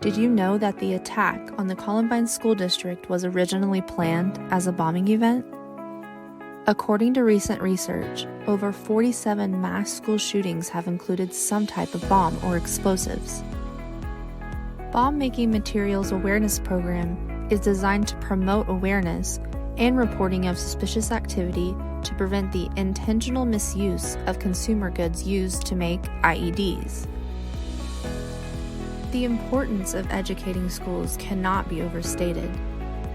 Did you know that the attack on the Columbine School District was originally planned as a bombing event? According to recent research, over 47 mass school shootings have included some type of bomb or explosives. Bomb Making Materials Awareness Program is designed to promote awareness and reporting of suspicious activity to prevent the intentional misuse of consumer goods used to make IEDs. The importance of educating schools cannot be overstated,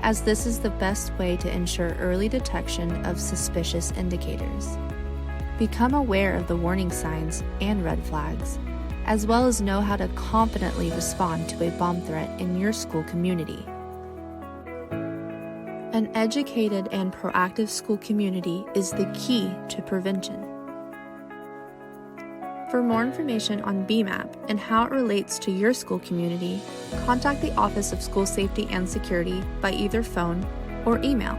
as this is the best way to ensure early detection of suspicious indicators. Become aware of the warning signs and red flags, as well as know how to confidently respond to a bomb threat in your school community. An educated and proactive school community is the key to prevention. For more information on BMAP and how it relates to your school community, contact the Office of School Safety and Security by either phone or email,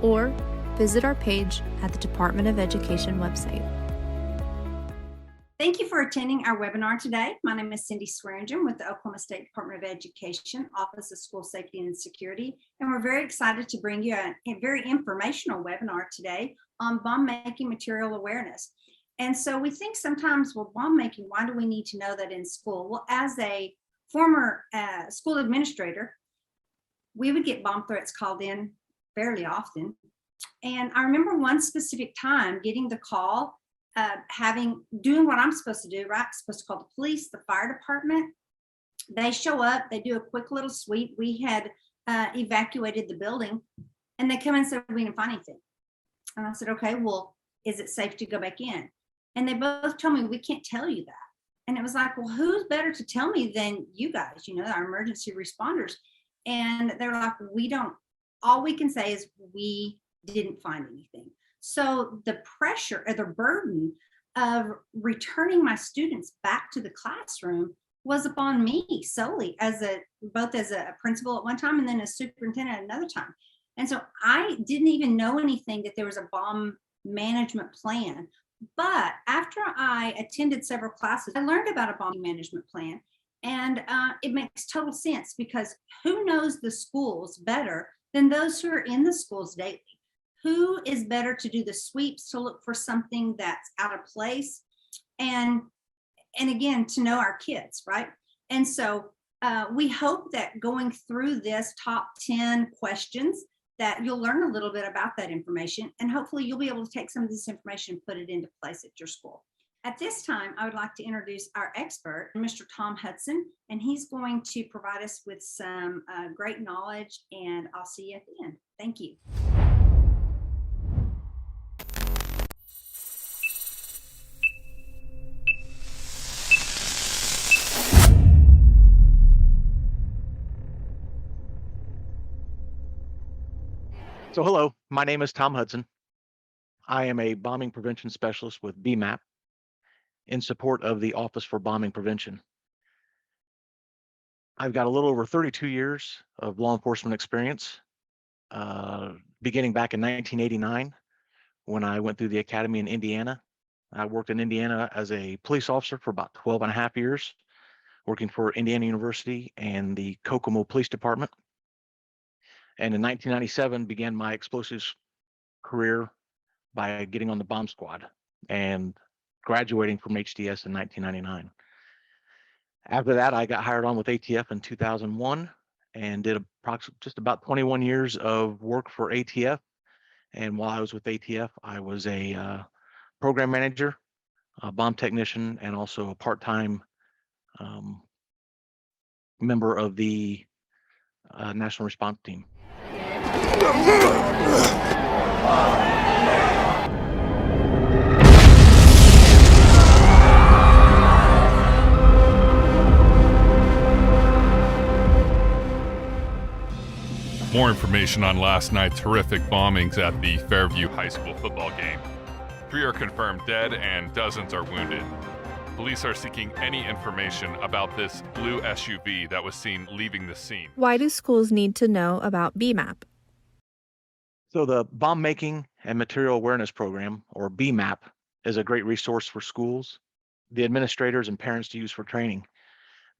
or visit our page at the Department of Education website. Thank you for attending our webinar today. My name is Cindy Swearington with the Oklahoma State Department of Education, Office of School Safety and Security, and we're very excited to bring you a very informational webinar today on bomb making material awareness. And so we think sometimes, well, bomb making, why do we need to know that in school? Well, as a former school administrator, we would get bomb threats called in fairly often. And I remember one specific time getting the call, doing what I'm supposed to do, right? Supposed to call the police, the fire department. They show up, they do a quick little sweep. We had evacuated the building, and they come and said, we didn't find anything. And I said, okay, well, is it safe to go back in? And they both told me, we can't tell you that. And it was like, well, who's better to tell me than you guys, our emergency responders? And they're like, all we can say is we didn't find anything. So the pressure or the burden of returning my students back to the classroom was upon me solely, both as a principal at one time and then as superintendent at another time. And so I didn't even know anything that there was a bomb management plan. But after I attended several classes, I learned about a bomb management plan. And it makes total sense, because who knows the schools better than those who are in the schools daily? Who is better to do the sweeps to look for something that's out of place? And again, to know our kids, right? And so we hope that going through this top 10 questions, that you'll learn a little bit about that information, and hopefully you'll be able to take some of this information and put it into place at your school. At this time, I would like to introduce our expert, Mr. Tom Hudson, and he's going to provide us with some great knowledge, and I'll see you at the end. Thank you. So hello, my name is Tom Hudson. I am a bombing prevention specialist with BMAP in support of the Office for Bombing Prevention. I've got a little over 32 years of law enforcement experience, beginning back in 1989 when I went through the academy in Indiana. I worked in Indiana as a police officer for about 12 and a half years, working for Indiana University and the Kokomo Police Department. And in 1997 began my explosives career by getting on the bomb squad and graduating from HDS in 1999. After that, I got hired on with ATF in 2001 and did just about 21 years of work for ATF. And while I was with ATF, I was a program manager, a bomb technician, and also a part-time member of the National Response Team. More information on last night's horrific bombings at the Fairview High School football game. 3 are confirmed dead and dozens are wounded. Police are seeking any information about this blue SUV that was seen leaving the scene. Why do schools need to know about BMAP? So the Bomb Making and Material Awareness Program, or BMAP, is a great resource for schools, the administrators, and parents to use for training.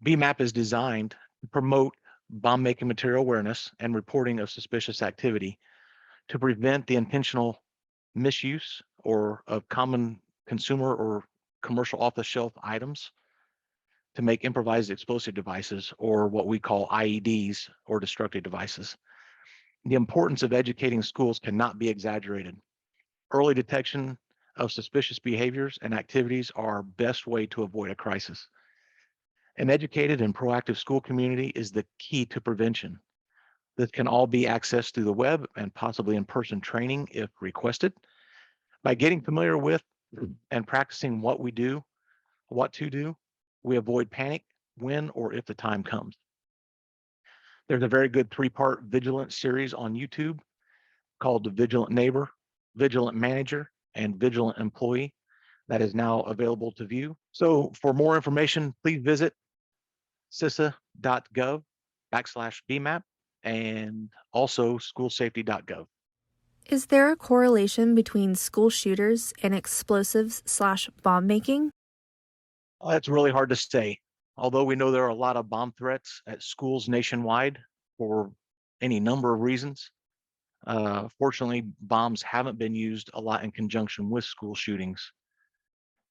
BMAP is designed promote bomb making material awareness and reporting of suspicious activity, to prevent the intentional misuse or of common consumer or commercial off-the-shelf items, to make improvised explosive devices, or what we call IEDs, or destructive devices. The importance of educating schools cannot be exaggerated. Early detection of suspicious behaviors and activities are our best way to avoid a crisis. An educated and proactive school community is the key to prevention. This can all be accessed through the web and possibly in-person training if requested. By getting familiar with and practicing what to do, we avoid panic when or if the time comes. There's a very good 3-part vigilance series on YouTube called The Vigilant Neighbor, Vigilant Manager, and Vigilant Employee that is now available to view. So for more information, please visit cisa.gov/BMAP and also schoolsafety.gov. Is there a correlation between school shooters and explosives/bomb making? Well, that's really hard to say. Although we know there are a lot of bomb threats at schools nationwide for any number of reasons, fortunately, bombs haven't been used a lot in conjunction with school shootings.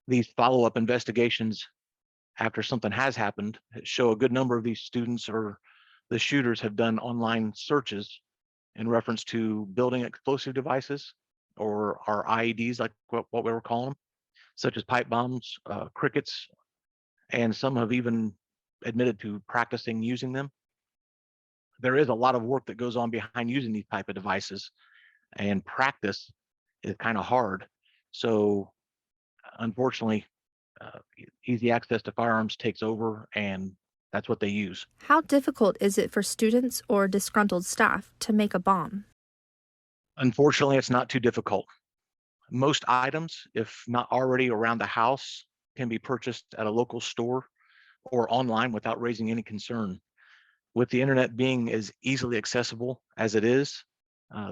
These follow-up investigations after something has happened show a good number of these students or the shooters have done online searches in reference to building explosive devices, or our IEDs, like what we were calling them, such as pipe bombs, crickets, and some have even admitted to practicing using them. There is a lot of work that goes on behind using these type of devices, and practice is kind of hard. So unfortunately, easy access to firearms takes over, and that's what they use. How difficult is it for students or disgruntled staff to make a bomb? Unfortunately, it's not too difficult. Most items, if not already around the house, can be purchased at a local store or online without raising any concern. With the internet being as easily accessible as it is,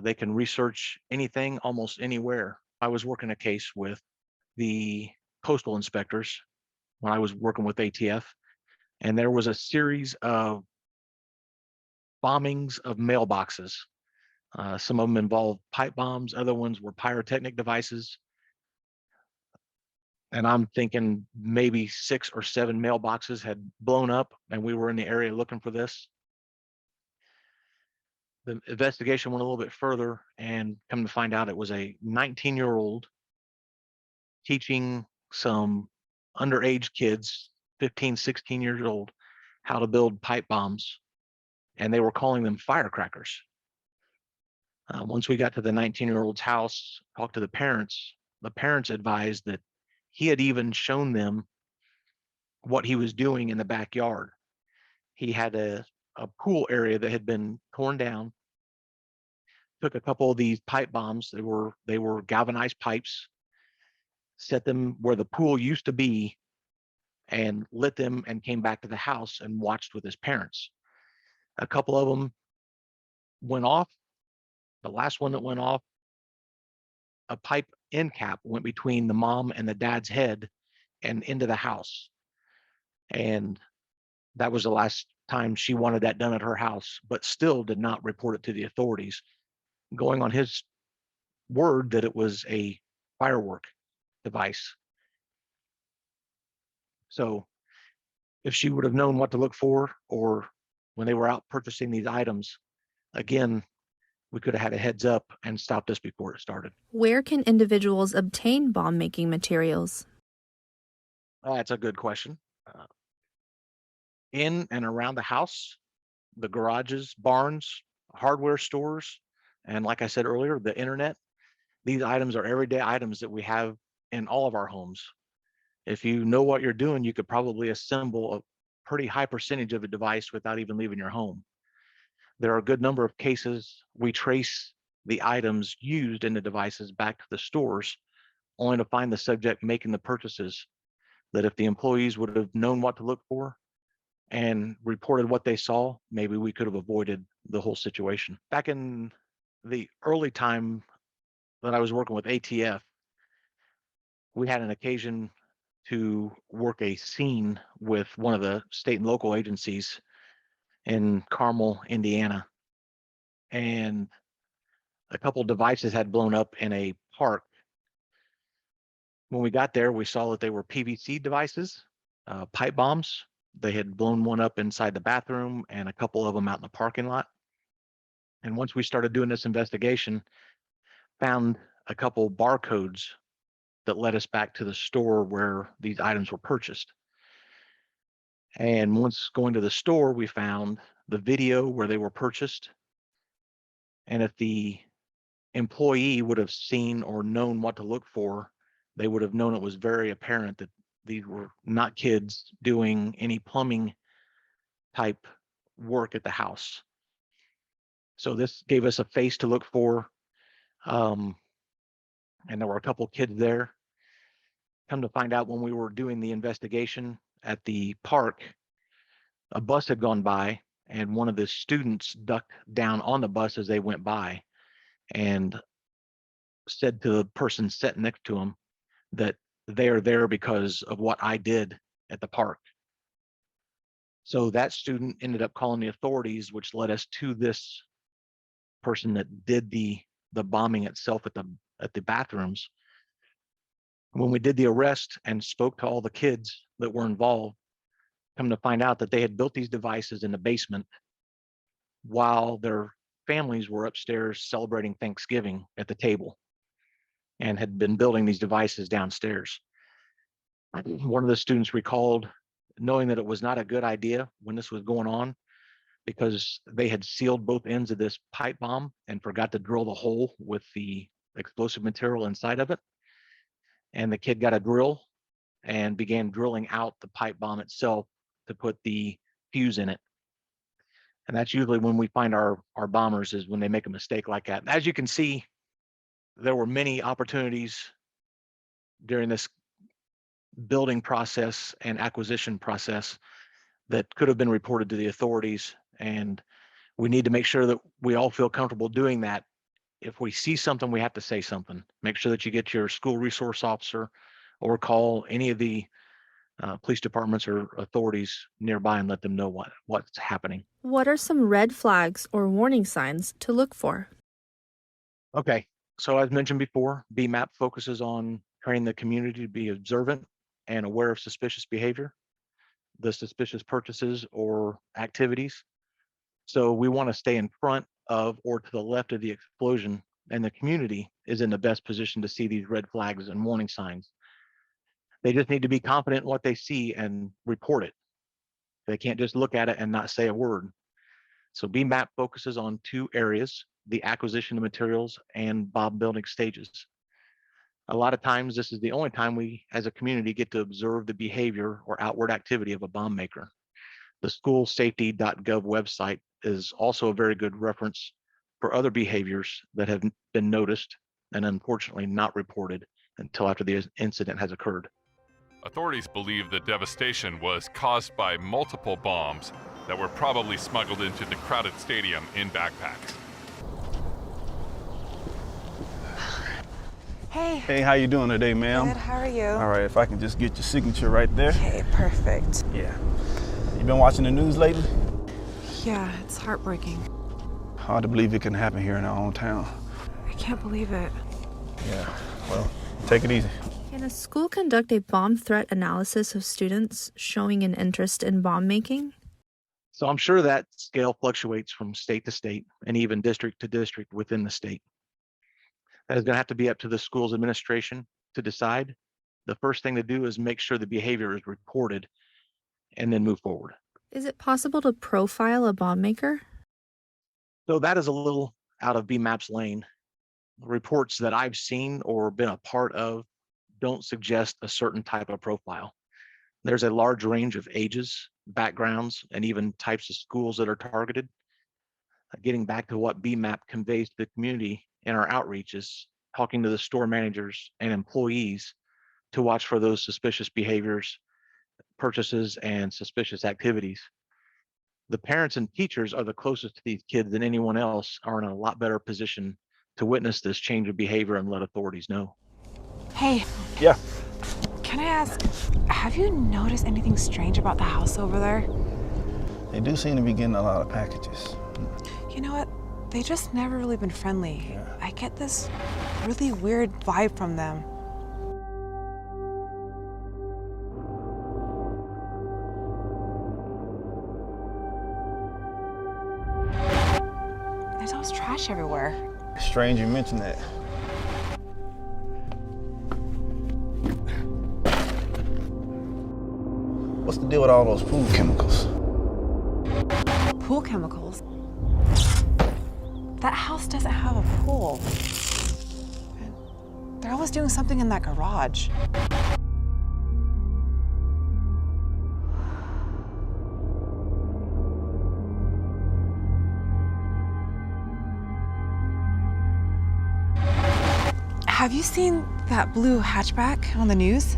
they can research anything almost anywhere. I was working a case with the postal inspectors when I was working with ATF, and there was a series of bombings of mailboxes. Some of them involved pipe bombs, other ones were pyrotechnic devices. And I'm thinking maybe 6 or 7 mailboxes had blown up, and we were in the area looking for this. The investigation went a little bit further, and come to find out it was a 19-year-old teaching some underage kids, 15, 16 years old, how to build pipe bombs, and they were calling them firecrackers. Once we got to the 19-year-old's house, talked to the parents advised that he had even shown them what he was doing in the backyard. He had a pool area that had been torn down, took a couple of these pipe bombs, they were galvanized pipes, set them where the pool used to be, and lit them, and came back to the house and watched with his parents. A couple of them went off. The last one that went off, a pipe end cap went between the mom and the dad's head and into the house. And that was the last time she wanted that done at her house, but still did not report it to the authorities, going on his word that it was a firework device. So if she would have known what to look for, or when they were out purchasing these items, again, we could have had a heads up and stopped this before it started. Where can individuals obtain bomb making materials? That's a good question. In and around the house, the garages, barns, hardware stores, and like I said earlier, the internet. These items are everyday items that we have in all of our homes. If you know what you're doing, you could probably assemble a pretty high percentage of a device without even leaving your home. There are a good number of cases we trace the items used in the devices back to the stores, only to find the subject making the purchases, that if the employees would have known what to look for and reported what they saw, maybe we could have avoided the whole situation. Back in the early time that I was working with ATF, we had an occasion to work a scene with one of the state and local agencies, in Carmel, Indiana. And a couple devices had blown up in a park. When we got there, we saw that they were PVC devices, pipe bombs. They had blown one up inside the bathroom and a couple of them out in the parking lot. And once we started doing this investigation, found a couple barcodes that led us back to the store where these items were purchased. And once going to the store, we found the video where they were purchased. And if the employee would have seen or known what to look for, they would have known it was very apparent that these were not kids doing any plumbing type work at the house. So this gave us a face to look for. And there were a couple kids there. Come to find out, when we were doing the investigation at the park, a bus had gone by and one of the students ducked down on the bus as they went by and said to the person sitting next to him that they are there because of what I did at the park. So that student ended up calling the authorities, which led us to this person that did the bombing itself at the bathrooms. When we did the arrest and spoke to all the kids that were involved, come to find out that they had built these devices in the basement while their families were upstairs celebrating Thanksgiving at the table and had been building these devices downstairs. One of the students recalled knowing that it was not a good idea when this was going on because they had sealed both ends of this pipe bomb and forgot to drill the hole with the explosive material inside of it. And the kid got a drill and began drilling out the pipe bomb itself to put the fuse in it. And that's usually when we find our bombers, is when they make a mistake like that. As you can see, there were many opportunities during this building process and acquisition process that could have been reported to the authorities. And we need to make sure that we all feel comfortable doing that. If we see something, we have to say something. Make sure that you get your school resource officer or call any of the police departments or authorities nearby and let them know what's happening. What are some red flags or warning signs to look for? Okay, so as mentioned before, BMAP focuses on training the community to be observant and aware of suspicious behavior, the suspicious purchases or activities. So we want to stay in front of or to the left of the explosion, and the community is in the best position to see these red flags and warning signs. They just need to be confident in what they see and report it. They can't just look at it and not say a word. So BMAP focuses on two areas: the acquisition of materials and bomb building stages. A lot of times, this is the only time we as a community get to observe the behavior or outward activity of a bomb maker. The schoolsafety.gov website is also a very good reference for other behaviors that have been noticed and unfortunately not reported until after the incident has occurred. Authorities believe the devastation was caused by multiple bombs that were probably smuggled into the crowded stadium in backpacks. Hey. Hey, how you doing today, ma'am? Good, how are you? All right, if I can just get your signature right there. Okay, perfect. Yeah. You been watching the news lately? Yeah, it's heartbreaking. Hard to believe it can happen here in our own town. I can't believe it. Yeah, well, take it easy. Can a school conduct a bomb threat analysis of students showing an interest in bomb making? So I'm sure that scale fluctuates from state to state and even district to district within the state. That is going to have to be up to the school's administration to decide. The first thing to do is make sure the behavior is reported and then move forward. Is it possible to profile a bomb maker? So that is a little out of BMAP's lane. Reports that I've seen or been a part of don't suggest a certain type of profile. There's a large range of ages, backgrounds, and even types of schools that are targeted. Getting back to what BMAP conveys to the community in our outreach is talking to the store managers and employees to watch for those suspicious behaviors, purchases, and suspicious activities. The parents and teachers are the closest to these kids than anyone else, are in a lot better position to witness this change of behavior and let authorities know. Hey. Yeah. Can I ask, have you noticed anything strange about the house over there? They do seem to be getting a lot of packages. You know what? They just never really been friendly. Yeah. I get this really weird vibe from them. There's always trash everywhere. Strange you mentioned that. What's the deal with all those food chemicals? Pool chemicals? That house doesn't have a pool. And they're always doing something in that garage. Have you seen that blue hatchback on the news?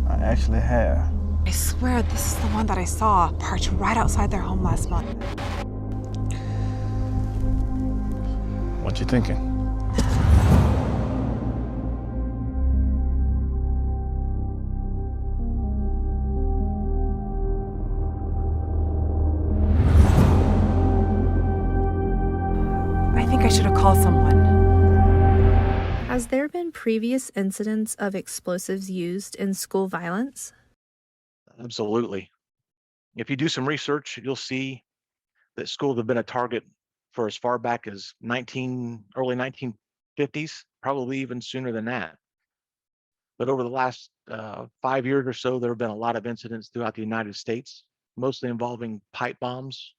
I actually have. I swear this is the one that I saw parked right outside their home last month. What you thinking? I think I should have called someone. Has there been previous incidents of explosives used in school violence? Absolutely. If you do some research, you'll see that schools have been a target for as far back as early 1950s, probably even sooner than that. But over the last 5 years or so, there have been a lot of incidents throughout the United States, mostly involving pipe bombs,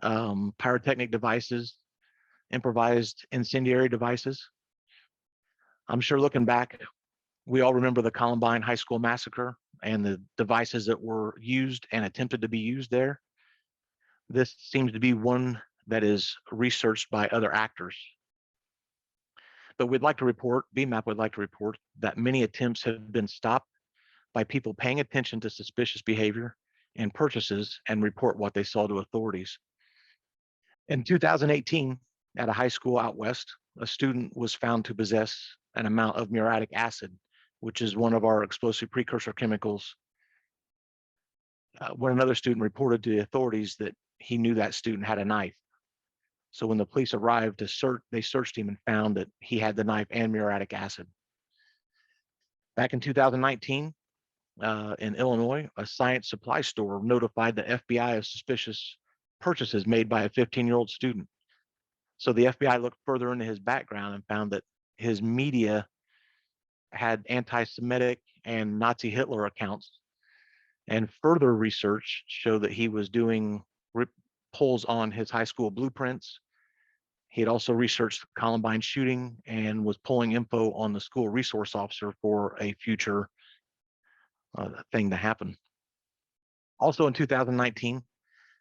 pyrotechnic devices, improvised incendiary devices. I'm sure looking back, we all remember the Columbine High School massacre and the devices that were used and attempted to be used there. This seems to be one that is researched by other actors. But BMAP would like to report that many attempts have been stopped by people paying attention to suspicious behavior and purchases and report what they saw to authorities. In 2018, at a high school out west, a student was found to possess an amount of muriatic acid, which is one of our explosive precursor chemicals. When another student reported to the authorities that he knew that student had a knife. So when the police arrived they searched him and found that he had the knife and muriatic acid. Back in 2019, in Illinois, a science supply store notified the FBI of suspicious purchases made by a 15-year-old student. So the FBI looked further into his background and found that his media had anti-Semitic and Nazi Hitler accounts. And further research showed that he was doing pulls on his high school blueprints. He had also researched the Columbine shooting and was pulling info on the school resource officer for a future thing to happen. Also in 2019,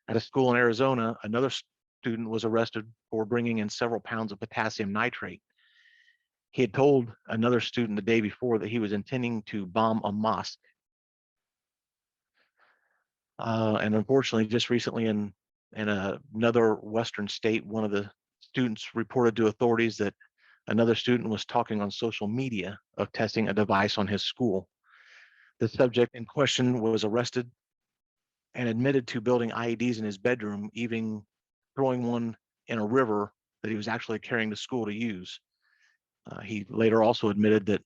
at a school in Arizona, another student was arrested for bringing in several pounds of potassium nitrate. He had told another student the day before that he was intending to bomb a mosque. And unfortunately, just recently in another Western state, one of the students reported to authorities that another student was talking on social media of testing a device on his school. The subject in question was arrested and admitted to building IEDs in his bedroom, even throwing one in a river that he was actually carrying to school to use. He later also admitted that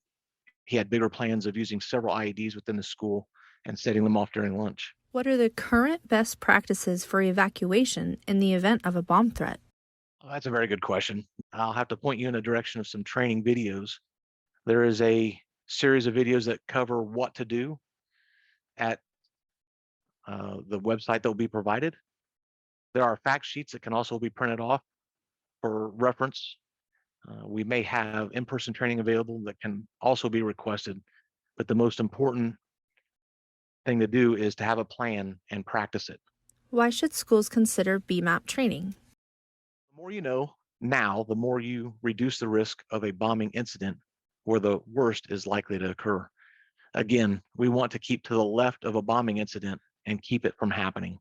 he had bigger plans of using several IEDs within the school and setting them off during lunch. What are the current best practices for evacuation in the event of a bomb threat? Well, that's a very good question. I'll have to point you in the direction of some training videos. There is a series of videos that cover what to do at the website that will be provided. There are fact sheets that can also be printed off for reference. We may have in-person training available that can also be requested, but the most important thing to do is to have a plan and practice it. Why should schools consider BMAP training? The more you know now, the more you reduce the risk of a bombing incident where the worst is likely to occur. Again, we want to keep to the left of a bombing incident and keep it from happening.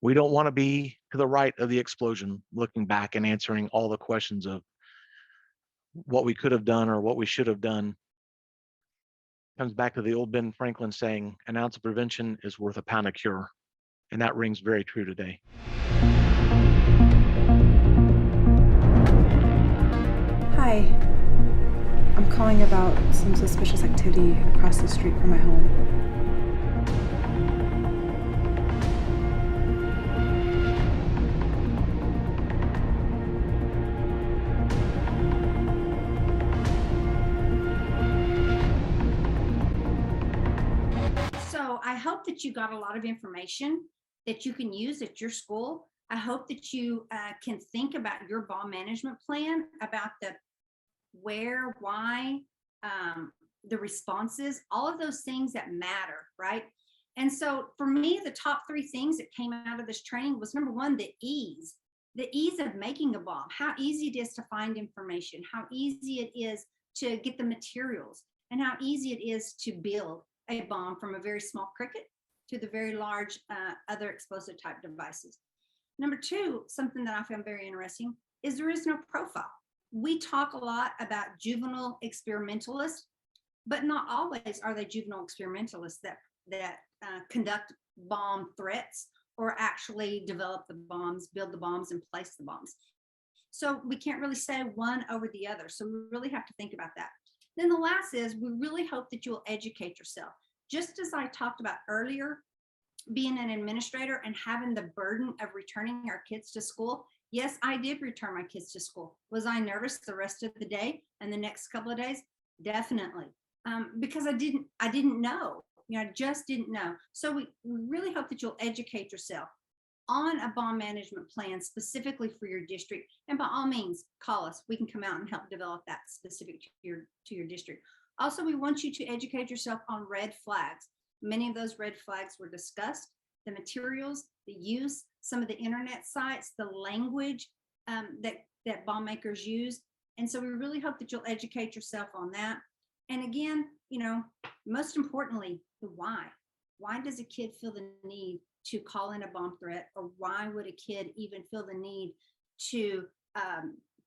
We don't want to be to the right of the explosion, looking back and answering all the questions of what we could have done or what we should have done. Comes back to the old Ben Franklin saying, an ounce of prevention is worth a pound of cure. And that rings very true today. Hi. I'm calling about some suspicious activity across the street from my home. So I hope that you got a lot of information that you can use at your school. I hope that you can think about your bomb management plan, about the where, why, the responses, all of those things that matter, right? And so for me, the top 3 things that came out of this training was, number 1, the ease of making a bomb, how easy it is to find information, how easy it is to get the materials, and how easy it is to build a bomb from a very small cricket to the very large other explosive type devices. Number 2, something that I found very interesting, is there is no profile. We talk a lot about juvenile experimentalists, but not always are they juvenile experimentalists that conduct bomb threats or actually develop the bombs, build the bombs, and place the bombs. So we can't really say one over the other. So we really have to think about that. Then the last is, we really hope that you'll educate yourself. Just as I talked about earlier, being an administrator and having the burden of returning our kids to school. Yes, I did return my kids to school. Was I nervous the rest of the day and the next couple of days? Definitely, because I didn't know. I just didn't know. So we really hope that you'll educate yourself on a bomb management plan specifically for your district. And by all means, call us. We can come out and help develop that specific to your district. Also, we want you to educate yourself on red flags. Many of those red flags were discussed, the materials, the use, some of the internet sites, the language that bomb makers use. And so we really hope that you'll educate yourself on that. And again, most importantly, the why. Why does a kid feel the need to call in a bomb threat? Or why would a kid even feel the need to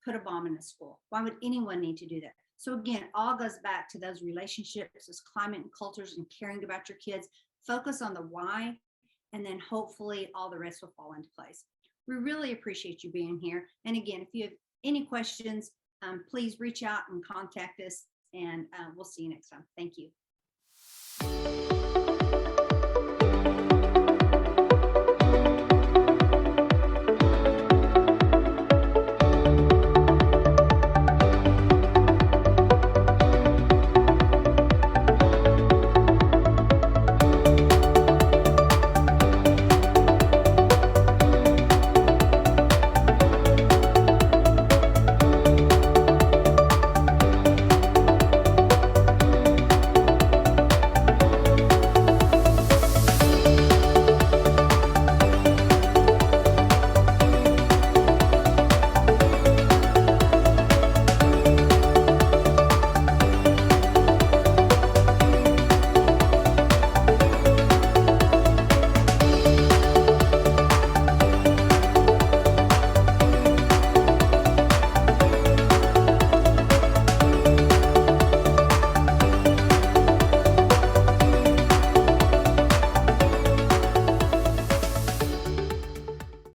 put a bomb in a school? Why would anyone need to do that? So again, all goes back to those relationships, those climate and cultures, and caring about your kids. Focus on the why, and then hopefully all the rest will fall into place. We really appreciate you being here. And again, if you have any questions, please reach out and contact us, and we'll see you next time. Thank you.